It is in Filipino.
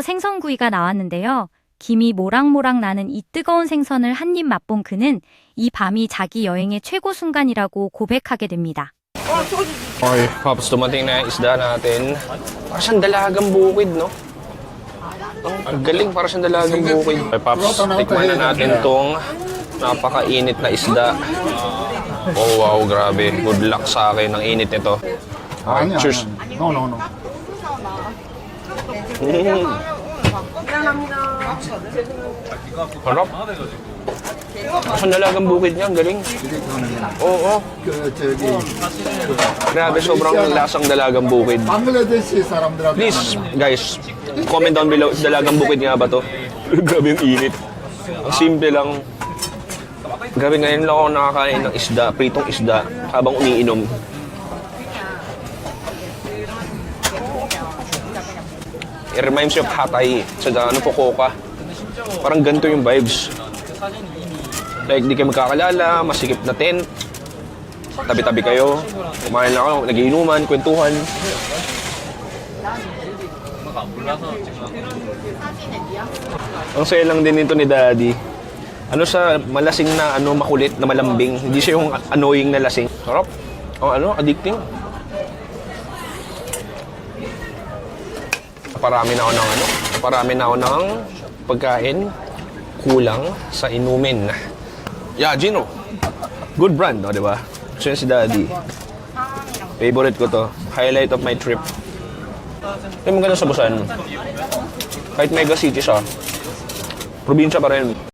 생선구이가 나왔는데요. 김이 모락모락 나는 이 뜨거운 생선을 한 입 맛본 그는 이 밤이 자기 여행의 최고 순간이라고 고백하게 됩니다. Okay, Pops, dumating na yung isda natin. Parang siyang dalagang bukid, no? Ang galing, parang siyang dalagang bukid. Okay, Pops, tikman na natin tong napakainit na isda. Oh, wow, grabe. Good luck sa akin ang init nito. Okay, cheers. No, no, no. Harap. Siyang dalagang bukid niya, ang galing. Oo, 저기 grabe, sobrang lasang dalagang bukid. 방글라데시 사람들한테 Please, guys, comment down below, dalagang bukid nga ba to? Grabe yung init. Ang simple lang. Grabe, ngayon lang ako nakakain ng isda, pritong isda, habang umiinom. It reminds me of Hatay, sa ano po, Coca. Parang ganito yung vibes. Like, di kayo magkakalala, masikip na tent, tabi-tabi kayo, kumain lang ako, nagiinuman, kwentuhan. Ang saya lang din nito ni Daddy. Ano sa malasing na makulit na malambing, hindi siya yung annoying na lasing. Sarap. Ang addicting. Naparami na ako ng pagkain, kulang sa inumin. Yeah, Gino. Good brand, no, di ba? Gusto niya si Daddy. Favorite ko to. Highlight of my trip. Yung maganda sa Busan. Kahit mega city siya, probinsya pa rin.